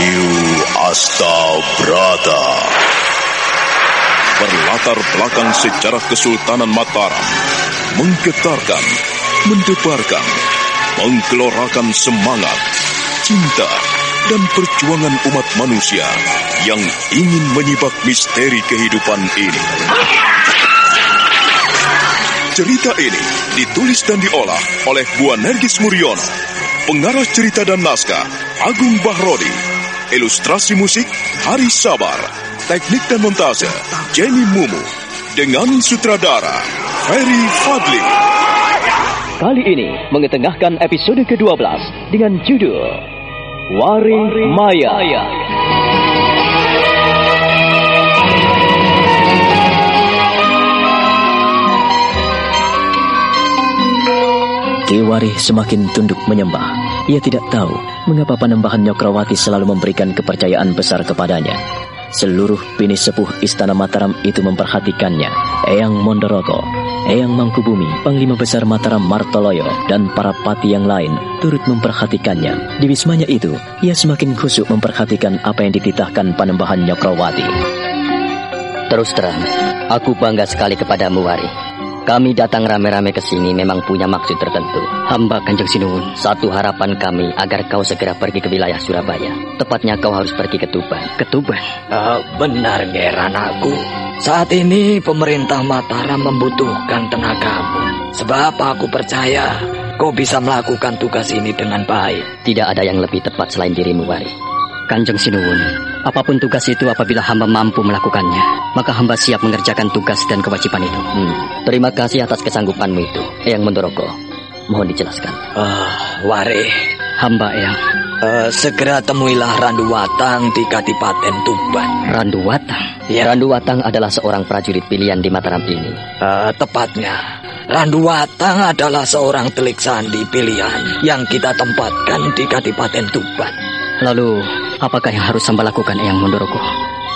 Wahyu Astabrata. Berlatar belakang sejarah Kesultanan Mataram, menggetarkan, mendebarkan, menggelorakan semangat, cinta, dan perjuangan umat manusia yang ingin menyibak misteri kehidupan ini. Cerita ini ditulis dan diolah oleh Bu Nergis Muriono. Pengarah cerita dan naskah Agung Bahrodi. Ilustrasi musik Hari Sabar. Teknik dan montase Jenny Mumu. Dengan sutradara Ferry Fadli. Kali ini mengetengahkan episode ke-12 dengan judul Waring Maya. Ki Warih semakin tunduk menyembah. Ia tidak tahu mengapa Panembahan Nyokrawati selalu memberikan kepercayaan besar kepadanya. Seluruh bini sepuh Istana Mataram itu memperhatikannya. Eyang Mondorogo, Eyang Mangkubumi, Panglima Besar Mataram Martoloyo, dan para pati yang lain turut memperhatikannya. Di wismanya itu, ia semakin khusyuk memperhatikan apa yang dititahkan Panembahan Nyokrawati. Terus terang, aku bangga sekali kepadamu, Wari. Kami datang rame-rame ke sini memang punya maksud tertentu. Hamba Kanjeng Sinuwun, satu harapan kami agar kau segera pergi ke wilayah Surabaya. Tepatnya kau harus pergi ke Tuban. Ke Tuban? Benar, Ngeran aku. Saat ini pemerintah Mataram membutuhkan tenagamu. Sebab aku percaya kau bisa melakukan tugas ini dengan baik. Tidak ada yang lebih tepat selain dirimu, Wari. Kanjeng Sinuwun, apapun tugas itu apabila hamba mampu melakukannya, maka hamba siap mengerjakan tugas dan kewajiban itu. Terima kasih atas kesanggupanmu itu, Eyang Mondorogo. Mohon dijelaskan. Wari. Hamba, Eyang. Segera temuilah Randu Watang di Kadipaten Tuban. Randu Watang? Ya. Randu Watang adalah seorang prajurit pilihan di Mataram ini. Tepatnya, Randu Watang adalah seorang telik sandi pilihan yang kita tempatkan di Kadipaten Tuban. Lalu, apakah yang harus hamba lakukan, Eyang Mondorogo?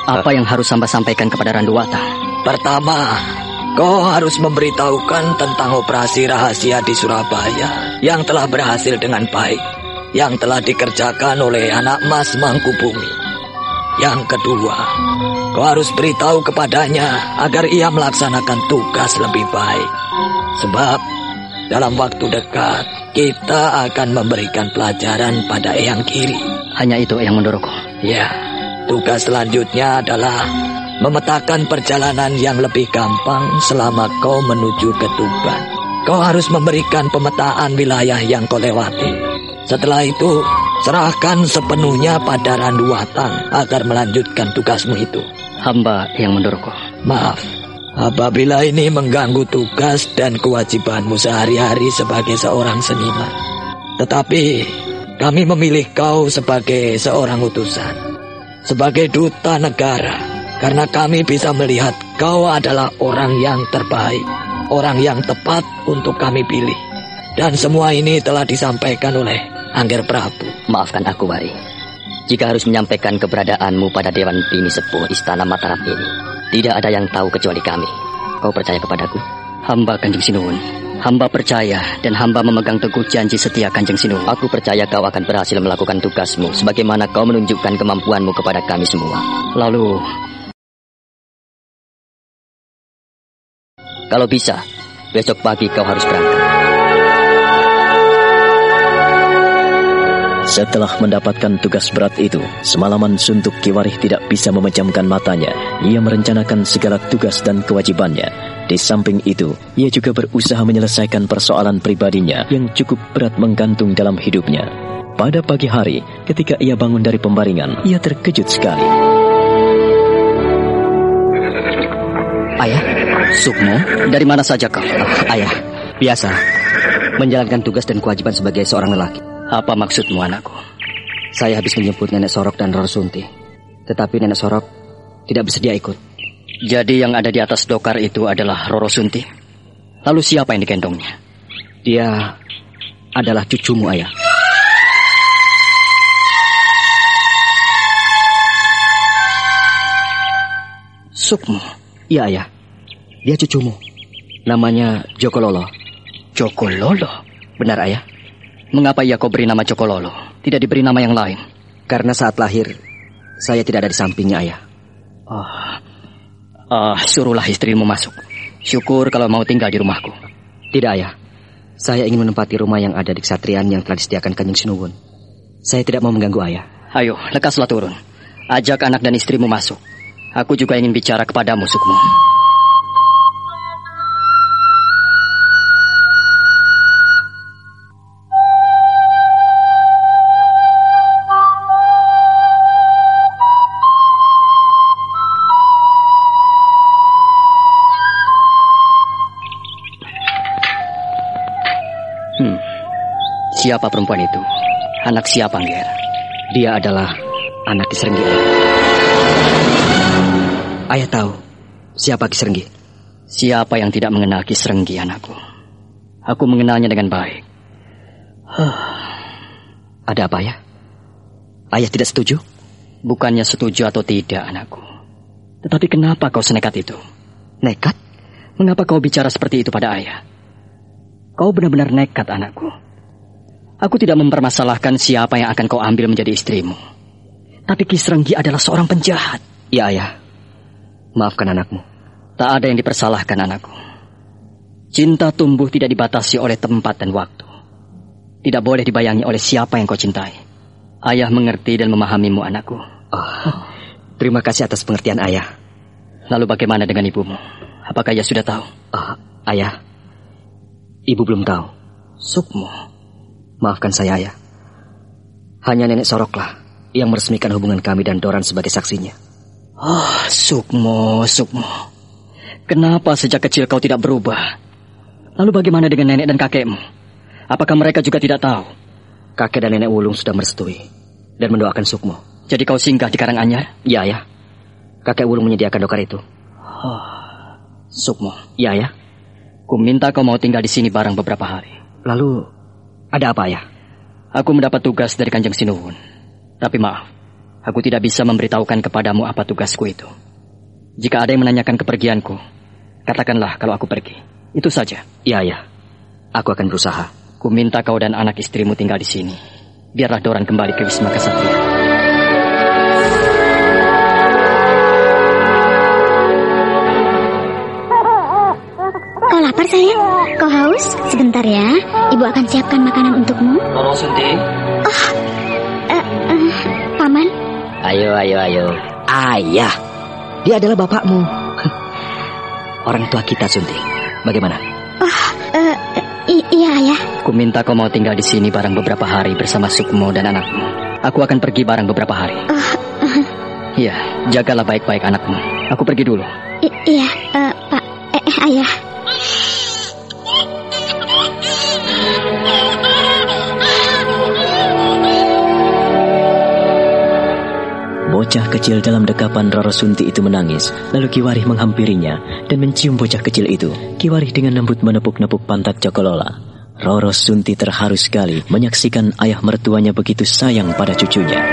Apa yang harus hamba sampaikan kepada Randu Watang? Pertama, kau harus memberitahukan tentang operasi rahasia di Surabaya yang telah berhasil dengan baik, yang telah dikerjakan oleh anak Mas Mangkubumi. Yang kedua, kau harus beritahu kepadanya agar ia melaksanakan tugas lebih baik. Sebab dalam waktu dekat kita akan memberikan pelajaran pada Eyang Kiri. Hanya itu, Eyang Mondorogo? Ya, tugas selanjutnya adalah memetakan perjalanan yang lebih gampang selama kau menuju ke Tuban. Kau harus memberikan pemetaan wilayah yang kau lewati. Setelah itu, serahkan sepenuhnya pada Randu Watang agar melanjutkan tugasmu itu. Hamba, Eyang Mondorogo. Maaf, apabila ini mengganggu tugas dan kewajibanmu sehari-hari sebagai seorang seniman. Tetapi kami memilih kau sebagai seorang utusan, sebagai duta negara, karena kami bisa melihat kau adalah orang yang terbaik, orang yang tepat untuk kami pilih. Dan semua ini telah disampaikan oleh Angger Prabu. Maafkan aku, Wari, jika harus menyampaikan keberadaanmu pada Dewan Bini Sepuh Istana Mataram ini. Tidak ada yang tahu kecuali kami. Kau percaya kepadaku? Hamba Kanjeng Sinuwun, hamba percaya dan hamba memegang teguh janji setia Kanjeng Sinuwun. Aku percaya kau akan berhasil melakukan tugasmu sebagaimana kau menunjukkan kemampuanmu kepada kami semua. Lalu, kalau bisa, besok pagi kau harus berangkat. Setelah mendapatkan tugas berat itu, semalaman suntuk Ki Warih tidak bisa memejamkan matanya. Ia merencanakan segala tugas dan kewajibannya. Di samping itu, ia juga berusaha menyelesaikan persoalan pribadinya yang cukup berat menggantung dalam hidupnya. Pada pagi hari, ketika ia bangun dari pembaringan, ia terkejut sekali. Ayah, Sukmo, dari mana saja kau? Ayah, biasa, menjalankan tugas dan kewajiban sebagai seorang lelaki. Apa maksudmu, anakku? Saya habis menjemput Nenek Sorok dan Roro Sunti, tetapi Nenek Sorok tidak bersedia ikut. Jadi yang ada di atas dokar itu adalah Roro Sunti? Lalu siapa yang digendongnya? Dia adalah cucumu, ayah. Sukmo? Iya, ayah. Dia cucumu. Namanya Jokololo. Jokololo? Benar, ayah. Mengapa ia kau beri nama Jokololo? Tidak diberi nama yang lain? Karena saat lahir, saya tidak ada di sampingnya, Ayah. Suruhlah istrimu masuk. Syukur kalau mau tinggal di rumahku. Tidak, Ayah. Saya ingin menempati rumah yang ada di Kesatrian yang telah disediakan Kanjeng Sinuwun. Saya tidak mau mengganggu Ayah. Ayo, lekaslah turun. Ajak anak dan istrimu masuk. Aku juga ingin bicara kepadamu, Sukmo. Siapa perempuan itu? Anak siapa, Angger? Dia adalah anak Ki Srenggi. Ayah tahu siapa Ki Srenggi? Siapa yang tidak mengenal Ki Srenggi, anakku? Aku mengenalnya dengan baik. Ada apa, Ayah? Ayah tidak setuju? Bukannya setuju atau tidak, anakku. Tetapi kenapa kau senekat itu? Nekat? Mengapa kau bicara seperti itu pada ayah? Kau benar-benar nekat, anakku. Aku tidak mempermasalahkan siapa yang akan kau ambil menjadi istrimu. Tapi Ki Srenggi adalah seorang penjahat. Ya, Ayah. Maafkan anakmu. Tak ada yang dipersalahkan, anakku. Cinta tumbuh tidak dibatasi oleh tempat dan waktu. Tidak boleh dibayangi oleh siapa yang kau cintai. Ayah mengerti dan memahamimu, anakku. Terima kasih atas pengertian Ayah. Lalu bagaimana dengan ibumu? Apakah ia sudah tahu? Ayah, ibu belum tahu. Sukmo. Maafkan saya, Ayah. Hanya Nenek Soroklah yang meresmikan hubungan kami dan Doran sebagai saksinya. Sukmo. Kenapa sejak kecil kau tidak berubah? Lalu bagaimana dengan nenek dan kakekmu? Apakah mereka juga tidak tahu? Kakek dan Nenek Wulung sudah merestui dan mendoakan Sukmo. Jadi kau singgah di Karanganyar? Ya, Ayah. Kakek Wulung menyediakan dokar itu. Sukmo. Ya, Ayah. Ku minta kau mau tinggal di sini barang beberapa hari. Lalu ada apa, Ayah? Aku mendapat tugas dari Kanjeng Sinuwun. Tapi maaf, aku tidak bisa memberitahukan kepadamu apa tugasku itu. Jika ada yang menanyakan kepergianku, katakanlah kalau aku pergi. Itu saja. Ya, Ayah. Aku akan berusaha. Ku minta kau dan anak istrimu tinggal di sini. Biarlah Doran kembali ke Wisma Kesatria. Kau lapar, sayang? Kau haus? Sebentar ya, Ibu akan siapkan makanan untukmu. Roro Sunti. Paman. Ayo. Ayah, dia adalah bapakmu. Orang tua kita, Sunti. Bagaimana? Iya, Ayah. Ku minta kau mau tinggal di sini barang beberapa hari bersama Sukmo dan anakmu. Aku akan pergi barang beberapa hari. Iya, jagalah baik-baik anakmu. Aku pergi dulu. Iya, Pak. Ayah. Bocah kecil dalam dekapan Roro Sunti itu menangis. Lalu Ki Warih menghampirinya dan mencium bocah kecil itu. Ki Warih dengan lembut menepuk-nepuk pantat Cokolola. Roro Sunti terharu sekali menyaksikan ayah mertuanya begitu sayang pada cucunya.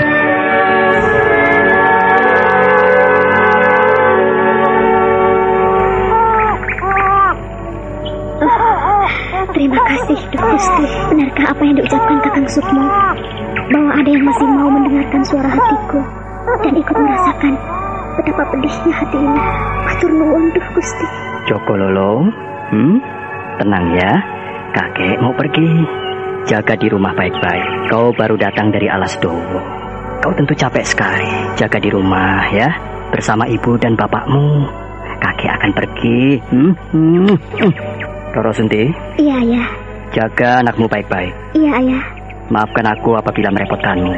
Terima kasih, Duk Gusti. Benarkah apa yang diucapkan Kakang Sukmo? Bahwa ada yang masih mau mendengarkan suara hatiku dan ikut merasakan betapa pedihnya hati ini. Matur nuwun, Duk Gusti. Cokololo, tenang ya. Kakek mau pergi. Jaga di rumah baik-baik. Kau baru datang dari Alas Dowo. Kau tentu capek sekali. Jaga di rumah ya, bersama ibu dan bapakmu. Kakek akan pergi. Roro Sunti. Iya, Ayah. Jaga anakmu baik-baik. Iya, Ayah. Maafkan aku apabila merepotkanmu.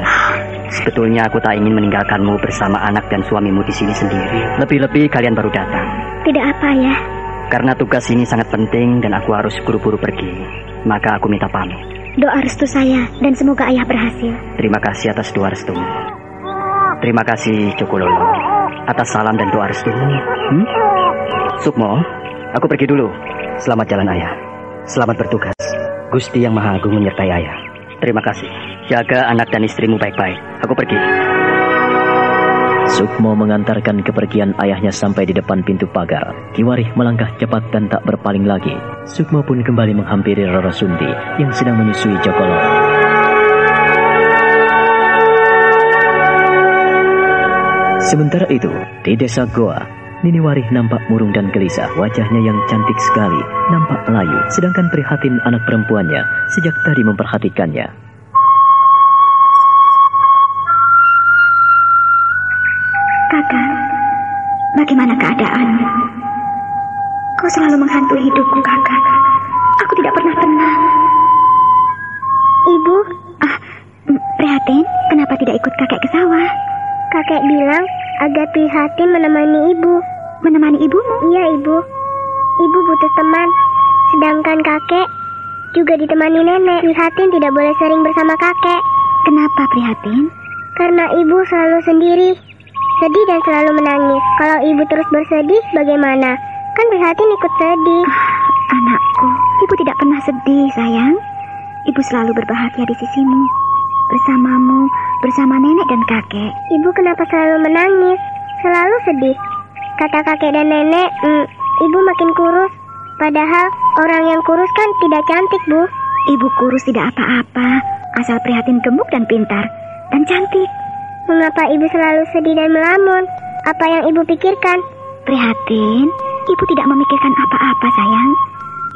Sebetulnya aku tak ingin meninggalkanmu bersama anak dan suamimu di sini sendiri. Lebih-lebih kalian baru datang. Tidak apa, Ayah. Karena tugas ini sangat penting dan aku harus buru-buru pergi. Maka aku minta pamit. Doa restu saya dan semoga Ayah berhasil. Terima kasih atas doa restumu. Terima kasih Cokololo atas salam dan doa restumu. Sukmo, aku pergi dulu. Selamat jalan ayah. Selamat bertugas. Gusti yang Maha Agung menyertai ayah. Terima kasih. Jaga anak dan istrimu baik-baik. Aku pergi. Sukmo mengantarkan kepergian ayahnya sampai di depan pintu pagar. Ki Warih melangkah cepat dan tak berpaling lagi. Sukmo pun kembali menghampiri Roro Sunti yang sedang menyusui Cokololo. Sementara itu, di desa Goa, Nini Warih nampak murung dan gelisah. Wajahnya yang cantik sekali nampak layu, sedangkan prihatin anak perempuannya sejak tadi memperhatikannya. Kakak, bagaimana keadaanmu? Kau selalu menghantui hidupku, Kakak. Aku tidak pernah tenang. Ibu, prihatin, kenapa tidak ikut kakek ke sawah? Kakek bilang agar prihatin menemani ibu. Menemani ibumu? Iya, ibu. Ibu butuh teman. Sedangkan kakek juga ditemani nenek. Prihatin tidak boleh sering bersama kakek. Kenapa, Prihatin? Karena ibu selalu sendiri, sedih dan selalu menangis. Kalau ibu terus bersedih, bagaimana? Kan Prihatin ikut sedih. Anakku, ibu tidak pernah sedih, sayang. Ibu selalu berbahagia di sisimu, bersamamu, bersama nenek dan kakek. Ibu kenapa selalu menangis? Selalu sedih. Kata kakek dan nenek, ibu makin kurus. Padahal orang yang kurus kan tidak cantik, Bu. Ibu kurus tidak apa-apa, asal Prihatin gemuk dan pintar, dan cantik. Mengapa ibu selalu sedih dan melamun? Apa yang ibu pikirkan? Prihatin, ibu tidak memikirkan apa-apa, sayang.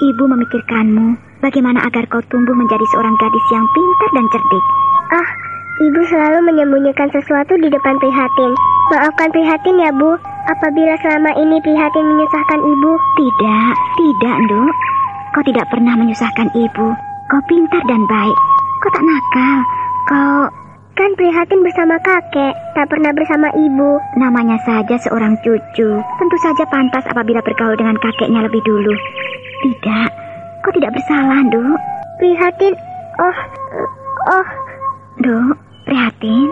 Ibu memikirkanmu, bagaimana agar kau tumbuh menjadi seorang gadis yang pintar dan cerdik. Ibu selalu menyembunyikan sesuatu di depan Prihatin. Maafkan Prihatin ya, Bu. Apabila selama ini Prihatin menyusahkan ibu. Tidak, Nduk. Kau tidak pernah menyusahkan ibu. Kau pintar dan baik. Kau tak nakal. Kan Prihatin bersama kakek, tak pernah bersama ibu. Namanya saja seorang cucu. Tentu saja pantas apabila bergaul dengan kakeknya lebih dulu. Tidak, kau tidak bersalah, Nduk. Prihatin, Nduk, Prihatin.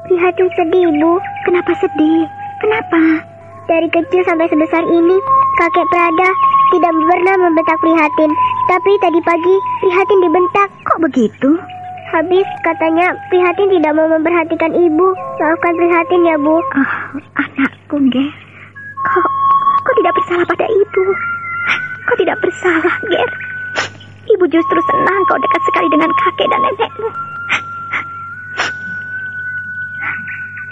Prihatin sedih, Bu. Kenapa sedih? Kenapa? Dari kecil sampai sebesar ini, kakek Prada tidak pernah membentak Prihatin. Tapi tadi pagi, Prihatin dibentak. Kok begitu? Habis katanya Prihatin tidak mau memperhatikan ibu. Maafkan Prihatin ya, Bu. Anakku, Ger. Kau tidak bersalah pada ibu. Kau tidak bersalah, Ger. Ibu justru senang kau dekat sekali dengan kakek dan nenekmu.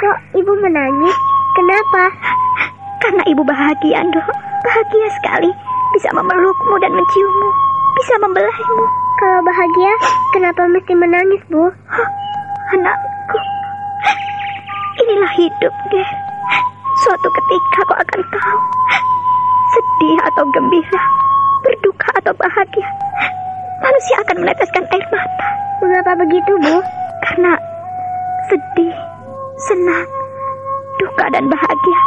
Kok ibu menangis? Kenapa? Karena ibu bahagia, Nduk. Bahagia sekali bisa memelukmu dan menciummu, bisa membelaimu. Kalau bahagia, kenapa mesti menangis, Bu? Anakku, inilah hidup, Ger. Suatu ketika kau akan tahu, sedih atau gembira, berduka atau bahagia, manusia akan meneteskan air mata. Mengapa begitu, Bu? Karena sedih, senang, duka dan bahagia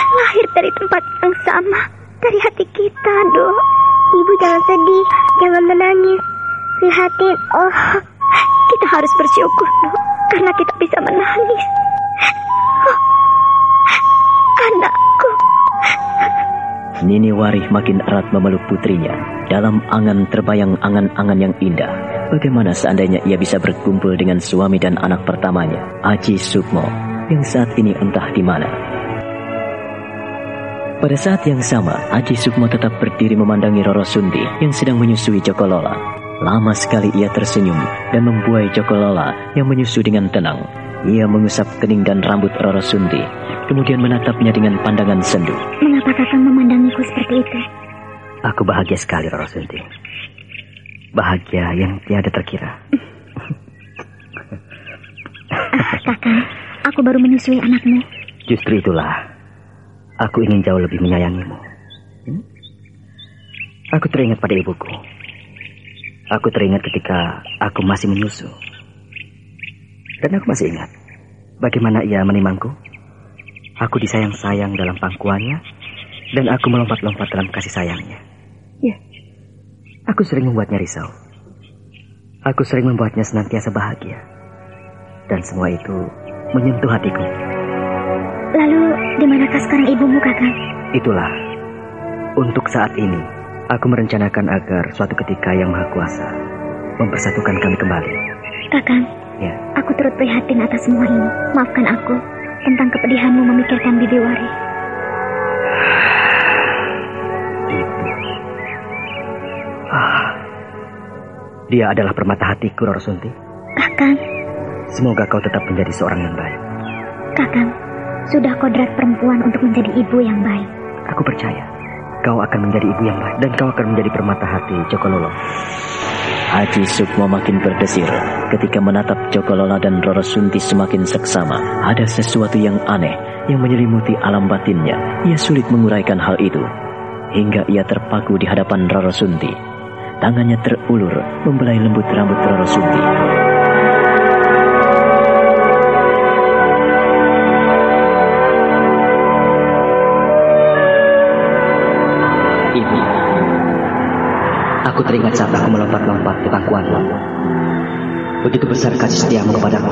lahir dari tempat yang sama, dari hati kita, Nduk. Ibu jangan sedih, jangan menangis. Prihatin, kita harus bersyukur, Nduk, karena kita bisa menangis. Anakku. Nini Warih makin erat memeluk putrinya. Dalam angan terbayang angan-angan yang indah. Bagaimana seandainya ia bisa berkumpul dengan suami dan anak pertamanya, Aji Sukmo, yang saat ini entah di mana. Pada saat yang sama, Aji Sukmo tetap berdiri memandangi Roro Sunti yang sedang menyusui Joko Lola. Lama sekali ia tersenyum dan membuai Joko Lola yang menyusu dengan tenang. Ia mengusap kening dan rambut Roro Sunti, kemudian menatapnya dengan pandangan sendu. Mengapa Kakang memandangiku seperti itu? Aku bahagia sekali, Roro Sunti. Bahagia yang tiada terkira. Kakang, aku baru menyusui anakmu. Justru itulah aku ingin jauh lebih menyayangimu. Aku teringat pada ibuku. Aku teringat ketika aku masih menyusu. Dan aku masih ingat bagaimana ia menimangku. Aku disayang-sayang dalam pangkuannya, dan aku melompat-lompat dalam kasih sayangnya. Ya, aku sering membuatnya risau. Aku sering membuatnya senantiasa bahagia. Dan semua itu menyentuh hatiku. Lalu, di manakah sekarang ibumu, Kakang? Itulah, untuk saat ini, aku merencanakan agar suatu ketika Yang Maha Kuasa mempersatukan kami kembali. Kakang, ya. Aku turut prihatin atas semua ini. Maafkan aku tentang kepedihanmu memikirkan Bibi Wari. Dia adalah permata hatiku, Roro Sunti. Kakang. Semoga kau tetap menjadi seorang yang baik. Kakang, Sudah kodrat perempuan untuk menjadi ibu yang baik. Aku percaya kau akan menjadi ibu yang baik dan kau akan menjadi permata hati Jokololo. Haji Sukmo makin berdesir ketika menatap Jokolola dan Roro Sunti semakin seksama. Ada sesuatu yang aneh yang menyelimuti alam batinnya. Ia sulit menguraikan hal itu hingga ia terpaku di hadapan Roro Sunti. Tangannya terulur membelai lembut rambut Roro Sunti. Ibu, aku teringat saat aku melompat-lompat di pangkuanmu. Begitu besar kasih setiamu kepadaku.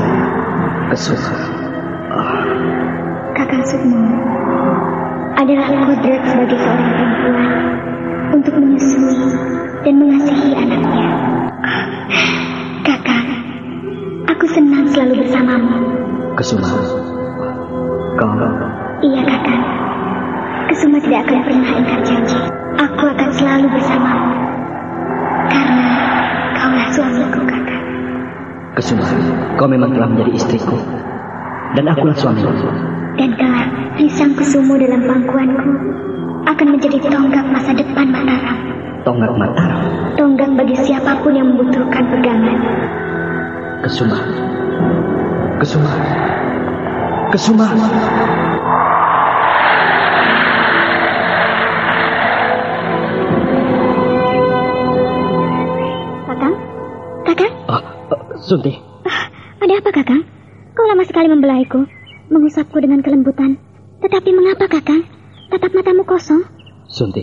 Kakang Sukmo adalah kodrat sebagai seorang perempuan untuk menyusui dan mengasihi anaknya. Kakang, aku senang selalu bersamamu. Kesuma, kau... Iya, Kakang. Kesuma tidak akan pernah ingkar janji. Aku akan selalu bersamamu. Karena kaulah suamiku, Kakang. Kesuma, kau memang telah menjadi istriku. Dan akulah suamimu. Dan kelak, Risang Kusumo dalam pangkuanku akan menjadi tonggak masa depan Mataram. Tonggak Mataram? Tonggak bagi siapapun yang membutuhkan pegangan. Kesuma. Kesuma. Kesuma. Kakang? Kakang? Sunti. Ada apa, Kakang? Kau lama sekali membelaiku, mengusapku dengan kelembutan. Tetapi mengapa, Kakang? Tatap matamu kosong. Sunti,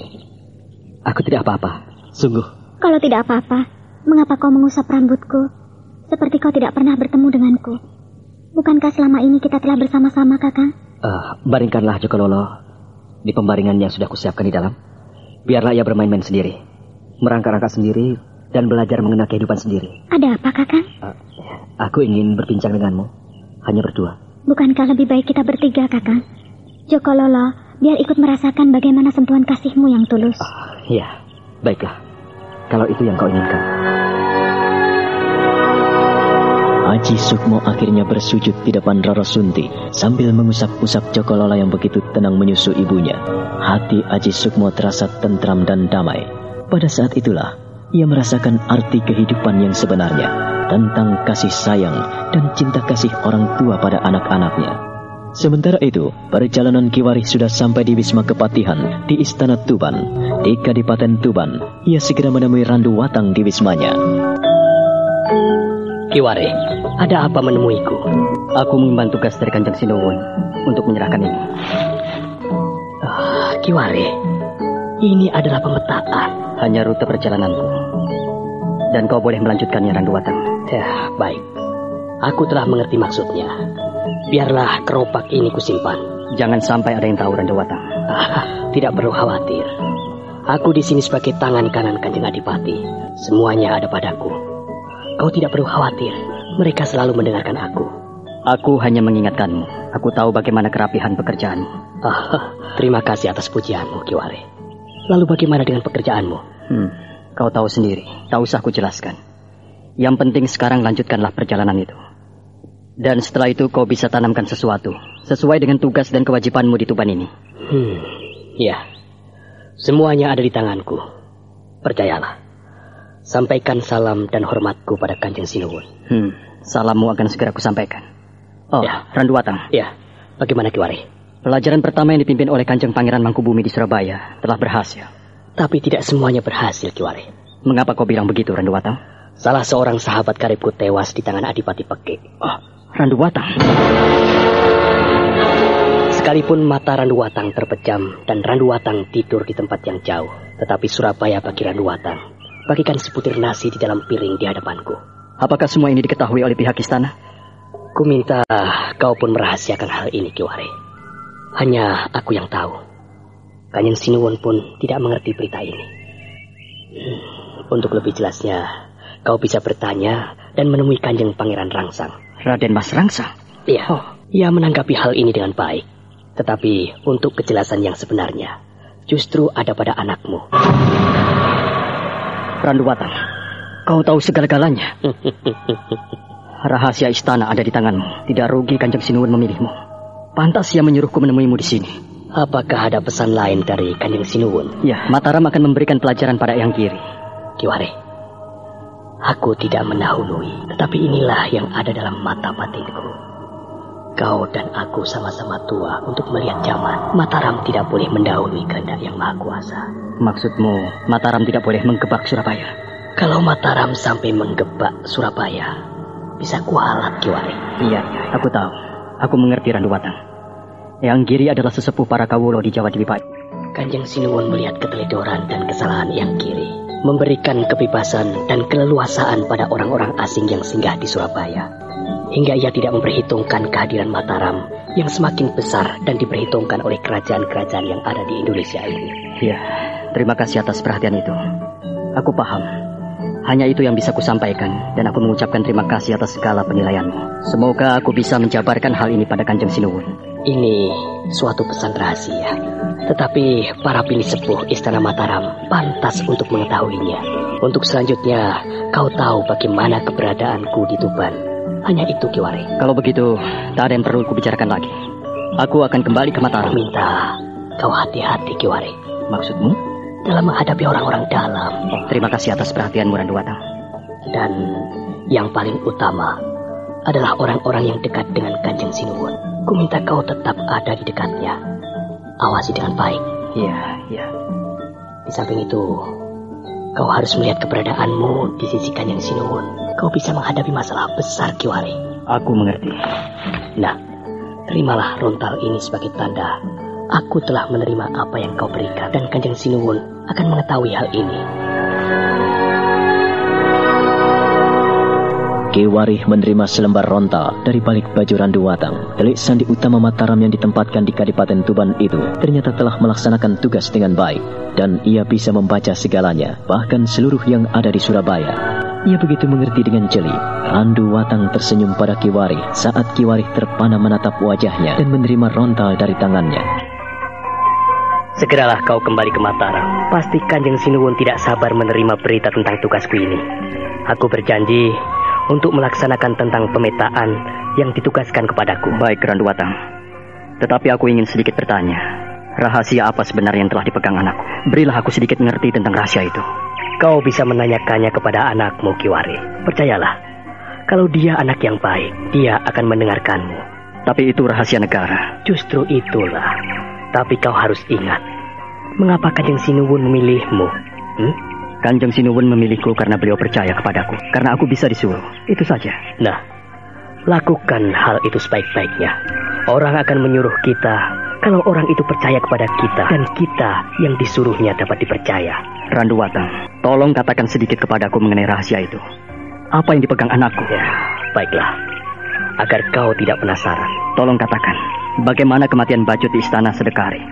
aku tidak apa-apa. Sungguh. Kalau tidak apa-apa, mengapa kau mengusap rambutku? Seperti kau tidak pernah bertemu denganku. Bukankah selama ini kita telah bersama-sama, Kakang? Baringkanlah Jokololo di pembaringan yang sudah kusiapkan di dalam. Biarlah ia bermain-main sendiri, merangkak-rangkak sendiri, dan belajar mengenal kehidupan sendiri. Ada apa, Kakang? Aku ingin berbincang denganmu, hanya berdua. Bukankah lebih baik kita bertiga, Kakang? Jokololo, biar ikut merasakan bagaimana sentuhan kasihmu yang tulus. Iya, baiklah. Kalau itu yang kau inginkan. Haji Sukmo akhirnya bersujud di depan Roro Sunti sambil mengusap-usap Jokolola yang begitu tenang menyusu ibunya. Hati Haji Sukmo terasa tentram dan damai. Pada saat itulah ia merasakan arti kehidupan yang sebenarnya, tentang kasih sayang dan cinta kasih orang tua pada anak-anaknya. Sementara itu, perjalanan Kiwari sudah sampai di Wisma Kepatihan di Istana Tuban. Di Kadipaten Tuban, ia segera menemui Randu Watang di wismanya. Kiwari, ada apa menemuiku? Aku mengemban tugas dari Kanjeng Sinuwun untuk menyerahkan ini. Kiwari, ini adalah pemetaan. Hanya rute perjalananku. Dan kau boleh melanjutkannya, Randu Watang. Ya, baik. Aku telah mengerti maksudnya. Biarlah keropak ini kusimpan. Jangan sampai ada yang tahu, Randu Watang. Tidak perlu khawatir. Aku di sini sebagai tangan kanan Kanjeng Adipati. Semuanya ada padaku. Kau tidak perlu khawatir. Mereka selalu mendengarkan aku. Aku hanya mengingatkanmu. Aku tahu bagaimana kerapihan pekerjaanmu. Terima kasih atas pujianmu, Kiwari. Lalu bagaimana dengan pekerjaanmu? Kau tahu sendiri. Tak usah ku jelaskan. Yang penting sekarang lanjutkanlah perjalanan itu. Dan setelah itu kau bisa tanamkan sesuatu sesuai dengan tugas dan kewajibanmu di Tuban ini. Ya. Semuanya ada di tanganku. Percayalah. Sampaikan salam dan hormatku pada Kanjeng Sinuwun. Salammu akan segera kusampaikan. Ya. Randu Watang. Ya. Bagaimana, Kiwari? Pelajaran pertama yang dipimpin oleh Kanjeng Pangeran Mangkubumi di Surabaya telah berhasil. Tapi tidak semuanya berhasil, Kiwari. Mengapa kau bilang begitu, Randu Watang? Salah seorang sahabat karibku tewas di tangan Adipati Pekik. Randu Watang. Sekalipun mata Randu Watang terpejam dan Randu Watang tidur di tempat yang jauh, tetapi Surabaya bagi Randu Watang bagikan sebutir nasi di dalam piring di hadapanku. Apakah semua ini diketahui oleh pihak istana? Ku minta kau pun merahasiakan hal ini, Kiwari. Hanya aku yang tahu. Kanjeng Sinuwun pun tidak mengerti berita ini. Untuk lebih jelasnya, kau bisa bertanya dan menemui Kanjeng Pangeran Rangsang. Raden Mas Rangsang? Iya. Ia menanggapi hal ini dengan baik. Tetapi untuk kejelasan yang sebenarnya, justru ada pada anakmu. Randu Watang, kau tahu segala-galanya. Rahasia istana ada di tanganmu. Tidak rugi Kanjeng Sinuwun memilihmu. Pantas ia menyuruhku menemuimu di sini. Apakah ada pesan lain dari Kanjeng Sinuwun? Ya, Mataram akan memberikan pelajaran pada Eyang Giri. Kiwari, aku tidak mendahului, tetapi inilah yang ada dalam mata batinku. Kau dan aku sama-sama tua untuk melihat zaman. Mataram tidak boleh mendahului kehendak Yang Maha Kuasa. Maksudmu, Mataram tidak boleh menggebak Surabaya? Kalau Mataram sampai menggebak Surabaya, bisa kualat, Kiwari. Iya, aku tahu. Aku mengerti, Randu Watang. Eyang Giri adalah sesepuh para kawulo di Jawa Dwipaya. Kanjeng Sinuwun melihat keteledoran dan kesalahan Eyang Giri, memberikan kebebasan dan keleluasaan pada orang-orang asing yang singgah di Surabaya, hingga ia tidak memperhitungkan kehadiran Mataram yang semakin besar dan diperhitungkan oleh kerajaan-kerajaan yang ada di Indonesia ini. Iya, terima kasih atas perhatian itu. Aku paham. Hanya itu yang bisa kusampaikan, dan aku mengucapkan terima kasih atas segala penilaianmu. Semoga aku bisa menjabarkan hal ini pada Kanjeng Sinuwun. Ini suatu pesan rahasia, tetapi para pinisepuh Istana Mataram pantas untuk mengetahuinya. Untuk selanjutnya, kau tahu bagaimana keberadaanku di Tuban. Hanya itu, Kiwari. Kalau begitu, tak ada yang perlu kubicarakan lagi. Aku akan kembali ke Mataram. Minta kau hati-hati, Kiwari. Maksudmu? Dalam menghadapi orang-orang dalam. Terima kasih atas perhatianmu, Randu Watang. Dan yang paling utama adalah orang-orang yang dekat dengan Kanjeng Sinuwun. Ku minta kau tetap ada di dekatnya. Awasi dengan baik. Iya. Di samping itu, kau harus melihat keberadaanmu di sisi Kanjeng Sinuwun. Kau bisa menghadapi masalah besar, Kiwari. Aku mengerti. Nah, terimalah rontal ini sebagai tanda aku telah menerima apa yang kau berikan, dan Kanjeng Sinuwun akan mengetahui hal ini. Kiwari menerima selembar rontal dari balik baju Randu Watang. Telik Sandi Utama Mataram yang ditempatkan di Kadipaten Tuban itu ternyata telah melaksanakan tugas dengan baik, dan ia bisa membaca segalanya, bahkan seluruh yang ada di Surabaya. Ia begitu mengerti dengan jeli. Randu Watang tersenyum pada Kiwari saat Kiwari terpana menatap wajahnya dan menerima rontal dari tangannya. Segeralah kau kembali ke Mataram. Pasti Kanjeng Sinuwun tidak sabar menerima berita tentang tugasku ini. Aku berjanji untuk melaksanakan tentang pemetaan yang ditugaskan kepadaku. Baik, Randu Watang. Tetapi aku ingin sedikit bertanya. Rahasia apa sebenarnya yang telah dipegang anakku? Berilah aku sedikit mengerti tentang rahasia itu. Kau bisa menanyakannya kepada anakmu, Kiwari. Percayalah, kalau dia anak yang baik, dia akan mendengarkanmu. Tapi itu rahasia negara. Justru itulah. Tapi kau harus ingat, mengapa Kanjeng Sinuwun memilihmu? Kanjeng Sinuwun memilihku karena beliau percaya kepadaku. Karena aku bisa disuruh. Itu saja. Nah, lakukan hal itu sebaik-baiknya. Orang akan menyuruh kita kalau orang itu percaya kepada kita, dan kita yang disuruhnya dapat dipercaya. Randu Watang, tolong katakan sedikit kepadaku mengenai rahasia itu. Apa yang dipegang anakku? Ya, baiklah. Agar kau tidak penasaran, tolong katakan, bagaimana kematian Bajut di Istana Sedekari?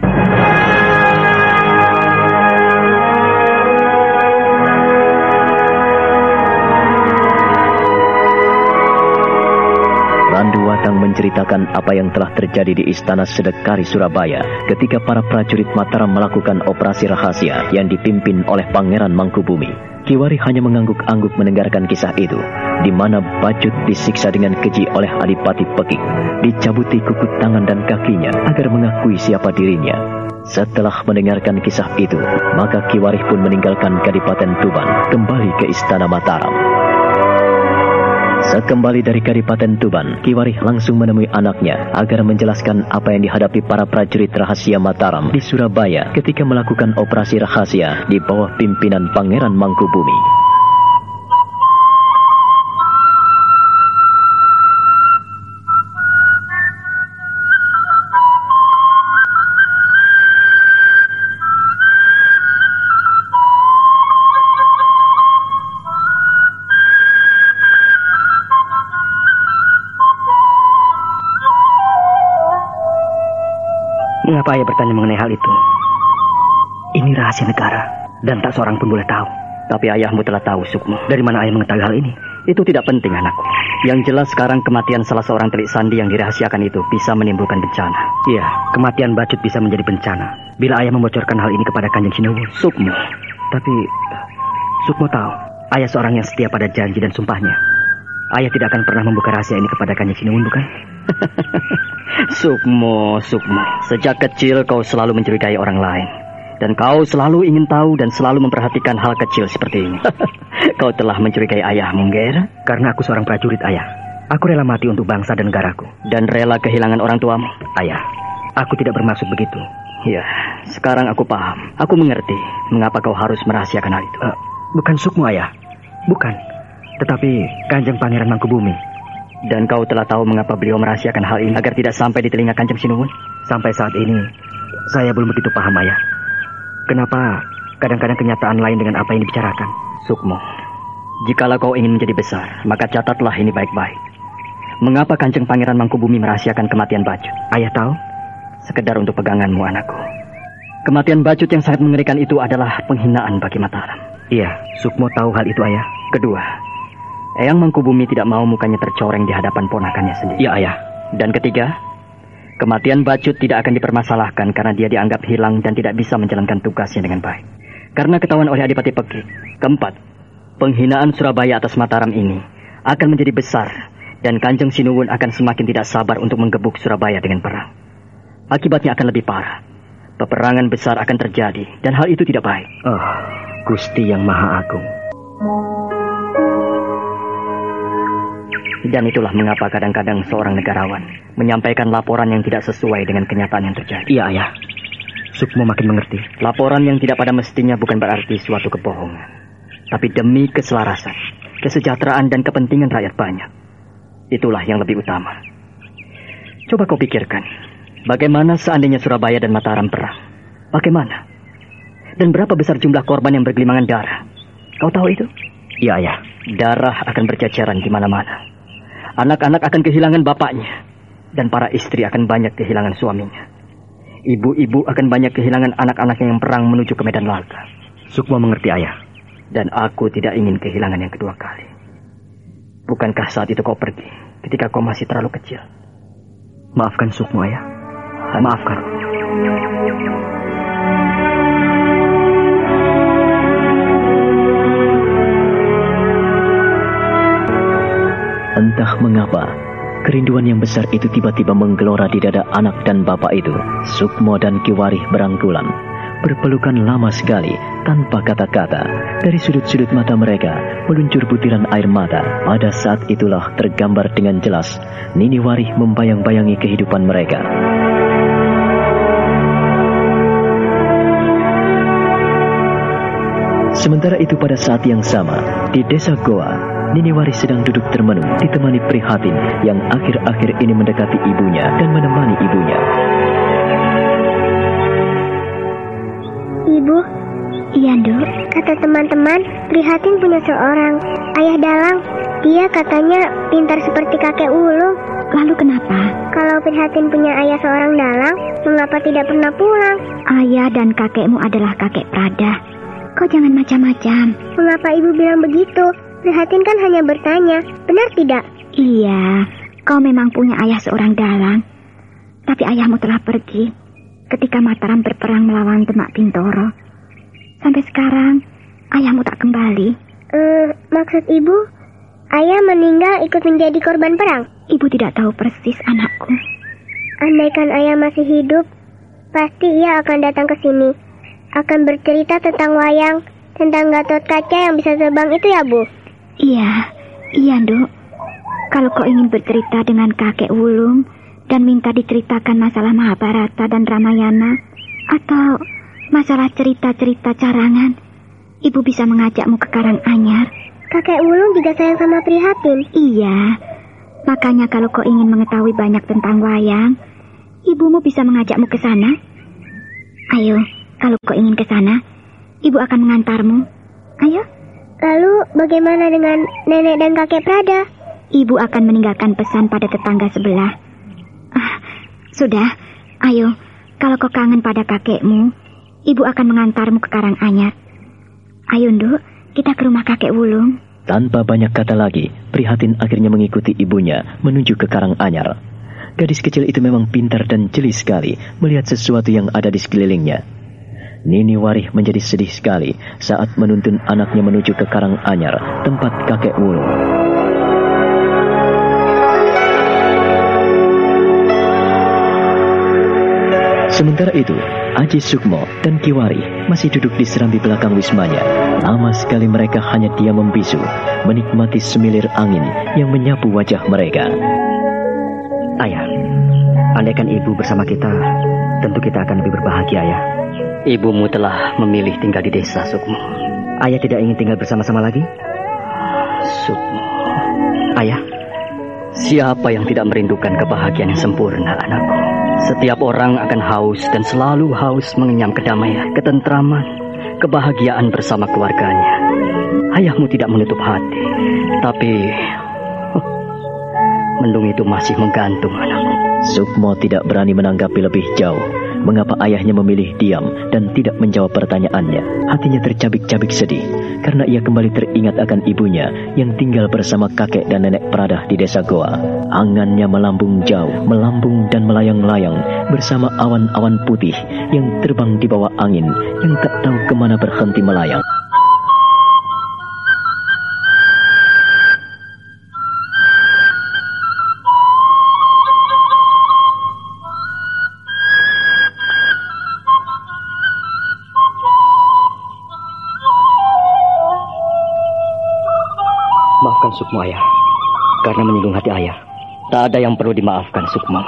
Randu Watang menceritakan apa yang telah terjadi di Istana Sedekari Surabaya ketika para prajurit Mataram melakukan operasi rahasia yang dipimpin oleh Pangeran Mangkubumi. Kiwari hanya mengangguk-angguk mendengarkan kisah itu, di mana Bajut disiksa dengan keji oleh Adipati Pekik, dicabuti kuku tangan dan kakinya agar mengakui siapa dirinya. Setelah mendengarkan kisah itu, maka Kiwari pun meninggalkan Kadipaten Tuban, kembali ke Istana Mataram. Sekembali dari Kadipaten Tuban, Kiwari langsung menemui anaknya agar menjelaskan apa yang dihadapi para prajurit rahasia Mataram di Surabaya ketika melakukan operasi rahasia di bawah pimpinan Pangeran Mangkubumi. Mengapa ayah bertanya mengenai hal itu? Ini rahasia negara, dan tak seorang pun boleh tahu. Tapi ayahmu telah tahu, Sukmo. Dari mana ayah mengetahui hal ini? Itu tidak penting, anakku. Yang jelas sekarang kematian salah seorang telik sandi yang dirahasiakan itu bisa menimbulkan bencana. Iya, kematian Bajut bisa menjadi bencana bila ayah membocorkan hal ini kepada Kanjeng Sinuwun. Sukmo. Tapi Sukmo tahu, ayah seorang yang setia pada janji dan sumpahnya. Ayah tidak akan pernah membuka rahasia ini kepada Kanjeng Sinuwun, bukan? Sukmo, sejak kecil kau selalu mencurigai orang lain. Dan kau selalu ingin tahu dan selalu memperhatikan hal kecil seperti ini. Kau telah mencurigai ayahmu, Ger? Karena aku seorang prajurit, Ayah. Aku rela mati untuk bangsa dan negaraku. Dan rela kehilangan orang tuamu? Ayah, aku tidak bermaksud begitu. Ya, sekarang aku paham. Aku mengerti mengapa kau harus merahasiakan hal itu. Bukan Sukmo, Ayah. Bukan. Tetapi Kanjeng Pangeran Mangkubumi. Dan kau telah tahu mengapa beliau merahasiakan hal ini agar tidak sampai di telinga Kanjeng Sinuwun? Sampai saat ini, saya belum begitu paham, Ayah. Kenapa kadang-kadang kenyataan lain dengan apa yang dibicarakan? Sukmo, jikalau kau ingin menjadi besar, maka catatlah ini baik-baik. Mengapa Kanjeng Pangeran Mangkubumi merahasiakan kematian Bacut? Ayah tahu? Sekedar untuk peganganmu, anakku. Kematian Bacut yang sangat mengerikan itu adalah penghinaan bagi Mataram. Iya, Sukmo tahu hal itu, Ayah. Kedua, Eyang Mangkubumi tidak mau mukanya tercoreng di hadapan ponakannya sendiri. Iya, Ayah. Dan ketiga, kematian Bacut tidak akan dipermasalahkan karena dia dianggap hilang dan tidak bisa menjalankan tugasnya dengan baik. Karena ketahuan oleh Adipati Pekik. Keempat, penghinaan Surabaya atas Mataram ini akan menjadi besar dan Kanjeng Sinuwun akan semakin tidak sabar untuk menggebuk Surabaya dengan perang. Akibatnya akan lebih parah. Peperangan besar akan terjadi dan hal itu tidak baik. Oh, Gusti yang Maha Agung. Dan itulah mengapa kadang-kadang seorang negarawan menyampaikan laporan yang tidak sesuai dengan kenyataan yang terjadi. Iya, Ayah. Sukmo makin mengerti. Laporan yang tidak pada mestinya bukan berarti suatu kebohongan. Tapi demi keselarasan, kesejahteraan dan kepentingan rakyat banyak. Itulah yang lebih utama. Coba kau pikirkan, bagaimana seandainya Surabaya dan Mataram perang? Bagaimana? Dan berapa besar jumlah korban yang bergelimangan darah? Kau tahu itu? Iya, Ayah. Darah akan berceceran di mana-mana. Anak-anak akan kehilangan bapaknya. Dan para istri akan banyak kehilangan suaminya. Ibu-ibu akan banyak kehilangan anak-anaknya yang perang menuju ke medan laga. Sukmo mengerti, Ayah. Dan aku tidak ingin kehilangan yang kedua kali. Bukankah saat itu kau pergi ketika kau masih terlalu kecil? Maafkan Sukmo, Ayah. Maafkan. Entah mengapa, kerinduan yang besar itu tiba-tiba menggelora di dada anak dan bapak itu. Sukmo dan Ki Warih berangkulan, berpelukan lama sekali tanpa kata-kata. Dari sudut-sudut mata mereka meluncur butiran air mata. Pada saat itulah tergambar dengan jelas Nini Warih membayang-bayangi kehidupan mereka. Sementara itu pada saat yang sama, di desa Goa, Nini Warih sedang duduk termenung ditemani prihatin yang akhir-akhir ini mendekati ibunya dan menemani ibunya. Ibu, iya Nduk, kata teman-teman, prihatin punya seorang ayah dalang. Dia katanya pintar seperti kakek Ulung. Lalu kenapa? Kalau prihatin punya ayah seorang dalang, mengapa tidak pernah pulang? Ayah dan kakekmu adalah kakek Prada. Kau jangan macam-macam. Mengapa ibu bilang begitu? Prihatin kan hanya bertanya, benar tidak? Iya, kau memang punya ayah seorang dalang. Tapi ayahmu telah pergi ketika Mataram berperang melawan Demak Bintoro. Sampai sekarang, ayahmu tak kembali. Maksud ibu, ayah meninggal ikut menjadi korban perang? Ibu tidak tahu persis, anakku. Andaikan ayah masih hidup, pasti ia akan datang ke sini. Akan bercerita tentang wayang, tentang Gatot Kaca yang bisa terbang itu ya, Bu? Iya, Nduk. Kalau kau ingin bercerita dengan kakek Wulung dan minta diceritakan masalah Mahabharata dan Ramayana, atau masalah cerita-cerita carangan, ibu bisa mengajakmu ke Karanganyar. Kakek Wulung juga sayang sama prihatin. Iya, makanya kalau kau ingin mengetahui banyak tentang wayang, ibumu bisa mengajakmu ke sana. Ayo, kalau kau ingin ke sana, ibu akan mengantarmu. Ayo. Lalu bagaimana dengan nenek dan kakek Prada? Ibu akan meninggalkan pesan pada tetangga sebelah. Sudah, ayo. Kalau kau kangen pada kakekmu, ibu akan mengantarmu ke Karanganyar. Ayo, Nduk, kita ke rumah kakek Wulung. Tanpa banyak kata lagi, prihatin akhirnya mengikuti ibunya menuju ke Karanganyar. Gadis kecil itu memang pintar dan jeli sekali melihat sesuatu yang ada di sekelilingnya. Nini Warih menjadi sedih sekali saat menuntun anaknya menuju ke Karanganyar, tempat kakek Wulung. Sementara itu, Aji Sukmo dan Kiwari masih duduk di serambi belakang wismanya. Lama sekali mereka hanya diam membisu, menikmati semilir angin yang menyapu wajah mereka. Ayah, andaikan ibu bersama kita, tentu kita akan lebih berbahagia, Ayah. Ibumu telah memilih tinggal di desa, Sukmo. Ayah tidak ingin tinggal bersama-sama lagi? Sukmo. Ayah, siapa yang tidak merindukan kebahagiaan yang sempurna, anakku? Setiap orang akan haus dan selalu haus mengenyam kedamaian, ketentraman, kebahagiaan bersama keluarganya. Ayahmu tidak menutup hati, tapi mendung itu masih menggantung, anakku. Sukmo tidak berani menanggapi lebih jauh mengapa ayahnya memilih diam dan tidak menjawab pertanyaannya. Hatinya tercabik-cabik sedih karena ia kembali teringat akan ibunya yang tinggal bersama kakek dan nenek peradah di desa Goa. Angannya melambung jauh, melambung dan melayang-layang bersama awan-awan putih yang terbang di bawah angin yang tak tahu kemana berhenti melayang. Maafkan Sukmo, Ayah, karena menyinggung hati Ayah. Tak ada yang perlu dimaafkan, Sukmo.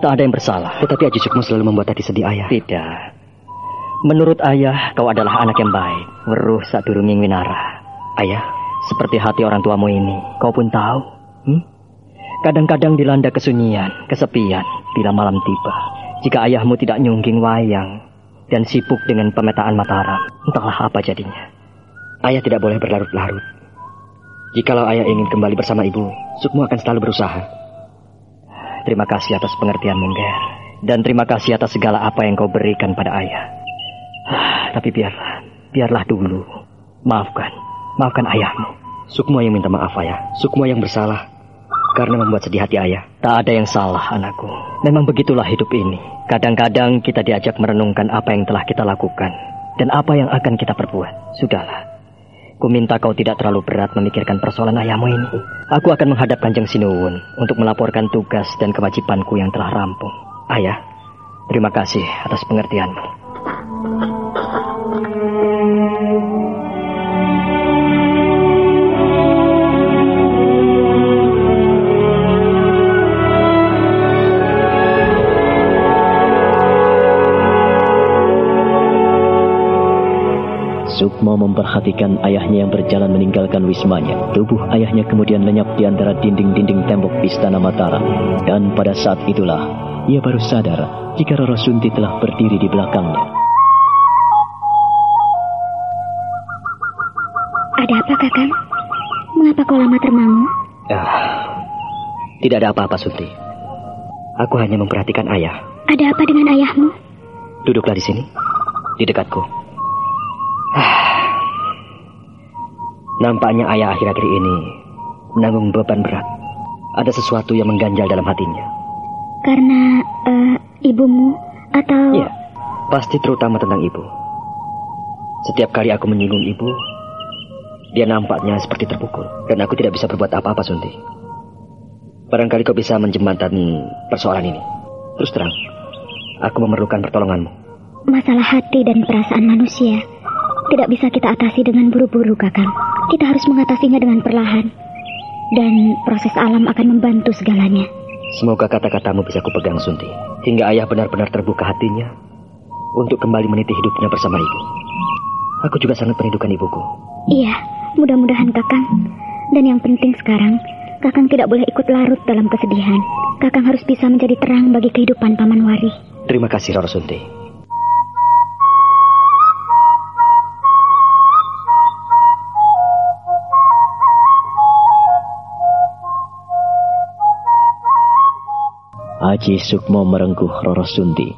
Tak ada yang bersalah. Tetapi Aji Sukmo selalu membuat hati sedih, Ayah. Tidak. Menurut Ayah, kau adalah anak yang baik. Weruh sadurunging winara. Ayah, seperti hati orang tuamu ini, kau pun tahu. Kadang-kadang dilanda kesunyian, kesepian bila malam tiba. Jika ayahmu tidak nyungging wayang dan sibuk dengan pemetaan Mataram, entahlah apa jadinya. Ayah tidak boleh berlarut-larut. Jikalau ayah ingin kembali bersama ibu, Sukmo akan selalu berusaha. Terima kasih atas pengertianmu, Ger. Dan terima kasih atas segala apa yang kau berikan pada ayah. Tapi biarlah dulu. Maafkan ayahmu. Sukmo yang minta maaf, Ayah. Sukmo yang bersalah karena membuat sedih hati ayah. Tak ada yang salah, anakku. Memang begitulah hidup ini. Kadang-kadang kita diajak merenungkan apa yang telah kita lakukan dan apa yang akan kita perbuat. Sudahlah. Ku minta kau tidak terlalu berat memikirkan persoalan ayahmu ini. Aku akan menghadap Kanjeng Sinuwun untuk melaporkan tugas dan kewajibanku yang telah rampung. Ayah, terima kasih atas pengertianmu. Sukmo memperhatikan ayahnya yang berjalan meninggalkan wismanya. Tubuh ayahnya kemudian lenyap di antara dinding-dinding tembok istana Mataram. Dan pada saat itulah, ia baru sadar jika Roro Sunti telah berdiri di belakangnya. Ada apa, Kakang? Mengapa kau lama termangu? Tidak ada apa-apa, Sunti. Aku hanya memperhatikan ayah. Ada apa dengan ayahmu? Duduklah di sini, di dekatku. Nampaknya ayah akhir-akhir ini menanggung beban berat. Ada sesuatu yang mengganjal dalam hatinya. Karena ibumu atau... Iya, pasti terutama tentang ibu. Setiap kali aku menyinggung ibu, dia nampaknya seperti terpukul. Dan aku tidak bisa berbuat apa-apa, Sunti. Barangkali kau bisa menjembatani persoalan ini. Terus terang, aku memerlukan pertolonganmu. Masalah hati dan perasaan manusia tidak bisa kita atasi dengan buru-buru, Kakang. Kita harus mengatasinya dengan perlahan. Dan proses alam akan membantu segalanya. Semoga kata-katamu bisa kupegang, Sunti. Hingga ayah benar-benar terbuka hatinya untuk kembali meniti hidupnya bersama ibu. Aku juga sangat merindukan ibuku. Iya, mudah-mudahan, Kakang. Dan yang penting sekarang, Kakang tidak boleh ikut larut dalam kesedihan. Kakang harus bisa menjadi terang bagi kehidupan Paman Wari. Terima kasih, Roro Sunti. Aji Sukmo merengkuh Roro Sunti.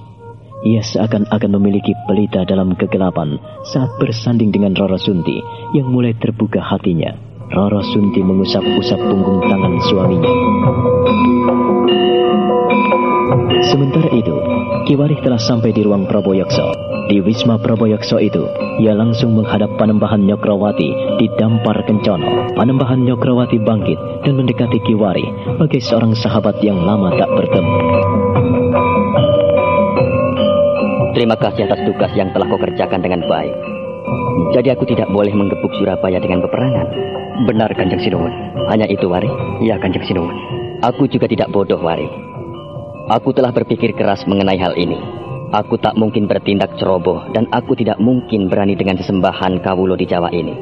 Ia seakan-akan memiliki pelita dalam kegelapan saat bersanding dengan Roro Sunti yang mulai terbuka hatinya. Roro Sunti mengusap-usap punggung tangan suaminya. Sementara itu, Kiwarih telah sampai di ruang Praboyakso. Di Wisma Praboyakso itu, ia langsung menghadap Panembahan Nyokrawati di Dampar Kencono. Panembahan Nyokrawati bangkit dan mendekati Kiwarih bagai seorang sahabat yang lama tak bertemu. Terima kasih atas tugas yang telah kau kerjakan dengan baik. Jadi aku tidak boleh menggebuk Surabaya dengan peperangan. Benar, Kanjeng Sinuwun. Hanya itu, Wari? Iya, Kanjeng Sinuwun. Aku juga tidak bodoh, Wari. Aku telah berpikir keras mengenai hal ini. Aku tak mungkin bertindak ceroboh dan aku tidak mungkin berani dengan sesembahan kawulo di Jawa ini.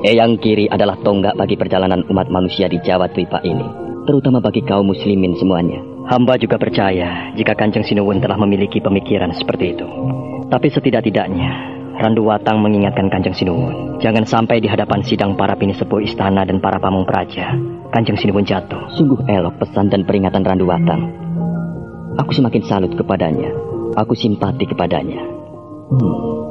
Eyang Kiri adalah tonggak bagi perjalanan umat manusia di Jawa Dwipa ini, terutama bagi kaum muslimin semuanya. Hamba juga percaya jika Kanjeng Sinuwun telah memiliki pemikiran seperti itu. Tapi setidak-tidaknya Randu Watang mengingatkan Kanjeng Sinuwun, jangan sampai di hadapan sidang para pinisepuh istana dan para pamung praja Kanjeng Sinuwun jatuh. Sungguh elok pesan dan peringatan Randu Watang. Aku semakin salut kepadanya. Aku simpati kepadanya.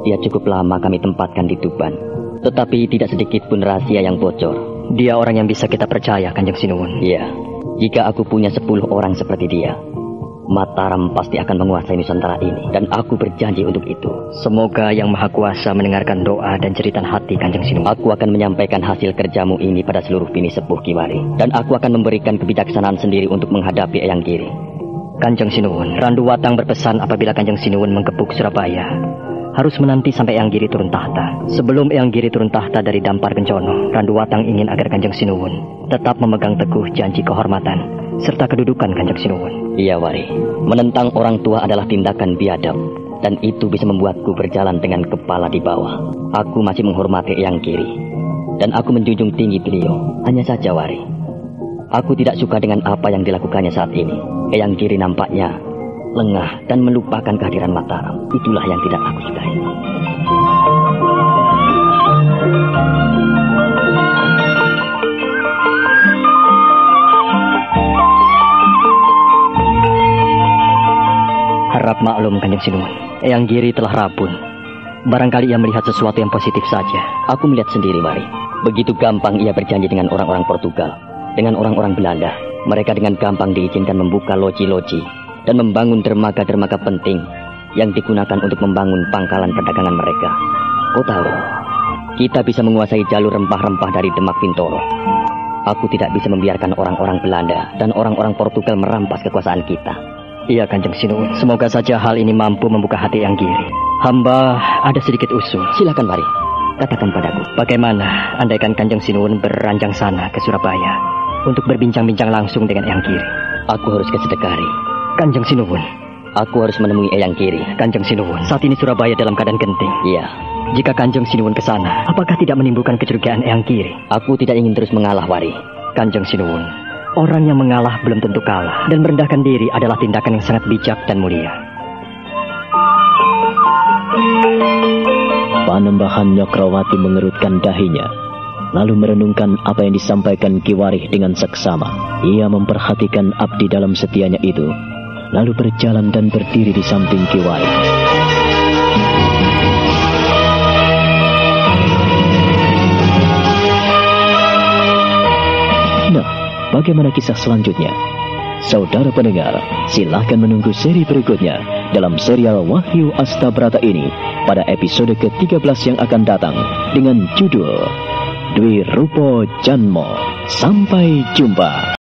Dia cukup lama kami tempatkan di Tuban, tetapi tidak sedikit pun rahasia yang bocor. Dia orang yang bisa kita percaya, Kanjeng Sinuwun. Iya, jika aku punya 10 orang seperti dia, Mataram pasti akan menguasai Nusantara ini, dan aku berjanji untuk itu. Semoga Yang Maha Kuasa mendengarkan doa dan jeritan hati Kanjeng Sinuwun. Aku akan menyampaikan hasil kerjamu ini pada seluruh pini sepuh Kiwari, dan aku akan memberikan kebijaksanaan sendiri untuk menghadapi Eyang Kiri. Kanjeng Sinuwun, Randu Watang berpesan apabila Kanjeng Sinuwun menggebuk Surabaya, harus menanti sampai Eyang Giri turun tahta. Sebelum Eyang Giri turun tahta dari Dampar Kencono, Randu Watang ingin agar Kanjeng Sinuwun tetap memegang teguh janji kehormatan serta kedudukan Kanjeng Sinuwun. Iya, Wari. Menentang orang tua adalah tindakan biadab, dan itu bisa membuatku berjalan dengan kepala di bawah. Aku masih menghormati Eyang Kiri, dan aku menjunjung tinggi beliau. Hanya saja, Wari, aku tidak suka dengan apa yang dilakukannya saat ini. Eyang Kiri nampaknya lengah dan melupakan kehadiran Mataram. Itulah yang tidak aku sukai. Harap maklum, Kanjeng Sinuwun, Eyang Giri telah rabun. Barangkali ia melihat sesuatu yang positif saja. Aku melihat sendiri, Wari. Begitu gampang ia berjanji dengan orang-orang Portugal, dengan orang-orang Belanda. Mereka dengan gampang diizinkan membuka loji-loji dan membangun dermaga-dermaga penting yang digunakan untuk membangun pangkalan perdagangan mereka. Kau tahu, kita bisa menguasai jalur rempah-rempah dari Demak Bintoro. Aku tidak bisa membiarkan orang-orang Belanda dan orang-orang Portugal merampas kekuasaan kita. Iya, Kanjeng Sinuwun. Semoga saja hal ini mampu membuka hati Eyang Giri. Hamba ada sedikit usul. Silakan, Mari. Katakan padaku. Bagaimana andaikan Kanjeng Sinuwun beranjang sana ke Surabaya untuk berbincang-bincang langsung dengan Eyang Kiri? Aku harus ke Sedekari. Kanjeng Sinuwun, aku harus menemui Eyang Kiri. Kanjeng Sinuwun, saat ini Surabaya dalam keadaan genting. Iya. Jika Kanjeng Sinuwun ke sana, apakah tidak menimbulkan kecurigaan Eyang Kiri? Aku tidak ingin terus mengalah, Wari. Kanjeng Sinuwun, orang yang mengalah belum tentu kalah, dan merendahkan diri adalah tindakan yang sangat bijak dan mulia. Panembahan Nyokrawati mengerutkan dahinya, lalu merenungkan apa yang disampaikan Kiwarih dengan seksama. Ia memperhatikan abdi dalam setianya itu, lalu berjalan dan berdiri di samping Kiwarih. Nah, bagaimana kisah selanjutnya? Saudara pendengar, silahkan menunggu seri berikutnya dalam serial Wahyu Astabrata ini pada episode ke-13 yang akan datang dengan judul Dwi Rupo Janmo. Sampai jumpa.